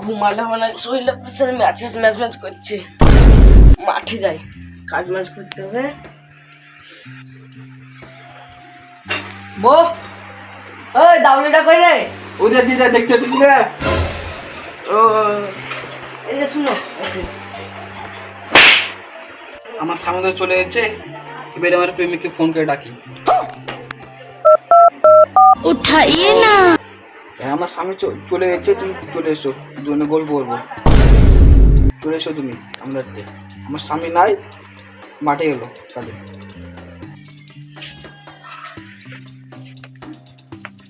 ঘুমালে মানে শরীরটা প্রেসার ম্যাচ ম্যাচ ম্যাচ করছে। মাঠে যাই, কাজ ম্যাচ করতে হবে। বউ, ওই দাউলিটা কই রে? ওদের যেটা দেখতে পাচ্ছিস না, ও এই যে শুনো, আমার সামনে তো চলে এসেছে। এবারে আমার প্রেমিককে ফোন করে ডাকি। উঠাইয়ে না। আমার সামনে চলে এসেছে, তুমি চলে এসো, দুজনে গল্প করবো। চলে এসো তুমি। আমার স্বামী নাই, মাঠে গেলো কাজে।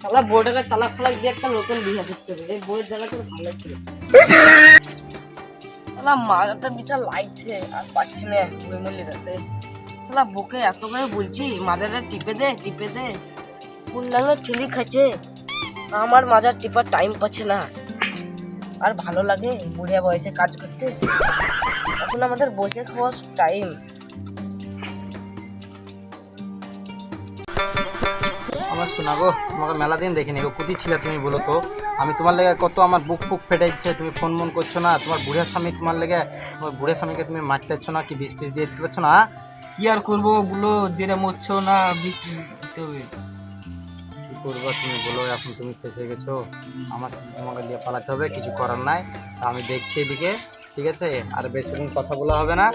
শালা বোর্ডে তালাক ফালাক দিয়ে একটা নতুন বিয়ে করতে হবে। এই বইয়ের জায়গাটা ভালো ছিল। শালা মারাতে বিশাল লাগছে, আর পাচ্ছি না বই মল্লি রাতে। শালা বুকে এত করে বলছি মাজারটা টিপে দে টিপে দে, অন্যান্য ছেলে খাচ্ছে, আমার মাজার টিপার টাইম পাচ্ছে না। আর ভালো লাগে বুড়িয়া বয়সে কাজ করতে, এখন আমাদের বসে খাওয়ার টাইম। আমার শোনা গো, তোমাকে মেলা দিন দেখিনি গো, কোথায় ছিলে তুমি বলো তো? আমি তোমার লেগে কত আমার বুক ফুক ফেটে যাচ্ছে, তুমি ফোন মন করছো না। তোমার বুড়ের স্বামী তোমার লেগে, তোমার বুড়ের স্বামীকে তুমি মারতে পারছো না, কি বিষ দিয়ে দিতে পারছো না? কি আর করবো ওগুলো, যেটা মরছো না কি করবো তুমি বলো? এখন তুমি ফেসে গেছো, আমার তোমাকে দিয়ে পালাতে হবে, কিছু করার নাই। তা আমি দেখছি এদিকে, ঠিক আছে? আর বেশিক্ষণ কথা বলা হবে না,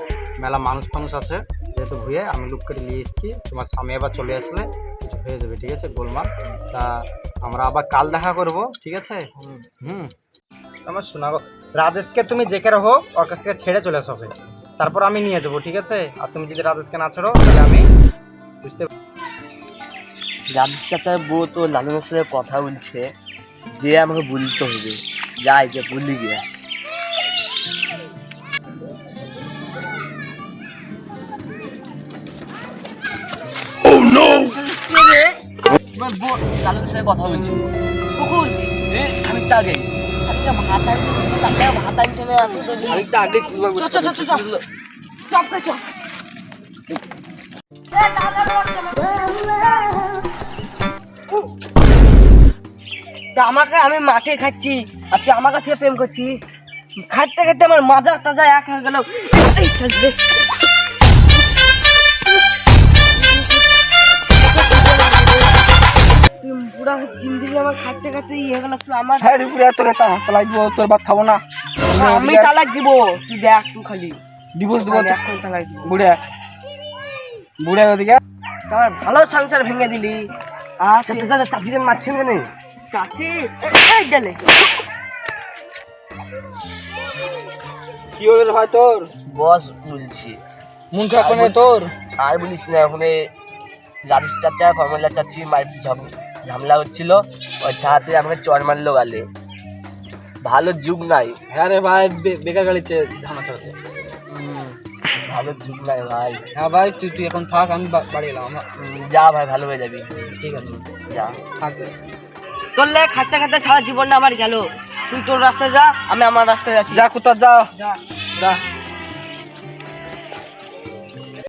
মেলা মানুষ আছে যেহেতু ভুয়ে, আমি লুক করে নিয়ে এসেছি। তোমার স্বামী আবার চলে আসলে কিছু হয়ে যাবে, ঠিক আছে? গোলমাল। তা আমরা আবার কাল দেখা করব, ঠিক আছে? আমার শোনা গো, রাজেশকে তুমি যেখানে হোক ওর কাছ থেকে ছেড়ে চলে আসবে, তারপর আমি নিয়ে যাবো, ঠিক আছে? আর তুমি যদি রাজেশকে না ছাড়ো তাহলে আমি বুঝতে। রাজেশ চাচার বউ তো লালনের সাথে কথা বলছে, যে আমাকে বলতে হবে, যাই যে বলি গিয়া। তোমার বউ লালনের সাথে কথা বলছে কুকুর খানিকটা আগে, খানিকটা ভাত আনছে না, খানিকটা আগে আমাকে, আমি মাঠে খাচ্ছি আর তুই আমার কাছে প্রেম করছিস। খাইতে খাইতে আমার মাজা টাজা এক হয়ে গেল। পুরা জিন্দিগি আমার খাইতে খাইতে ইয়ে গেল। তুই আমার তোর ভাত খাবো না আমি তালাক দিব, তুই দেখ তুই খালি ডিভোর্স দেবো এখন তালাক দিব। বুড়ে ওদিকে আমার ভালো সংসার ভেঙে দিলি। আচ্ছা চাচা, চাচিকে মারছেন কেন? চাচি এই গেলে কি হলো ভাই তোর? বস বলছি মন খারাপ করে তোর? আর বলিস না, ওখানে রাজেশ চাচা ফর্মুলা চাচি ঝামেলা হচ্ছিল, ওই ছাড়াতে আমাকে চর মারলো গালে। ভালো যুগ নাই। হ্যাঁ রে ভাই, বেকার গাড়িছে ঝামেলা চলছে। ভালো যুগ নাই ভাই। হ্যাঁ ভাই, তুই এখন থাক, আমি বাড়ি এলাম। যা ভাই, ভালো হয়ে যাবি। ঠিক আছে, যা থাকবে। তোর লেগে খাটতে খাটতে সারা জীবনটা আমার গেল। তুই তোর রাস্তায় যা, আমি আমার রাস্তায় যাচ্ছি। যা কোথাও যা, যা।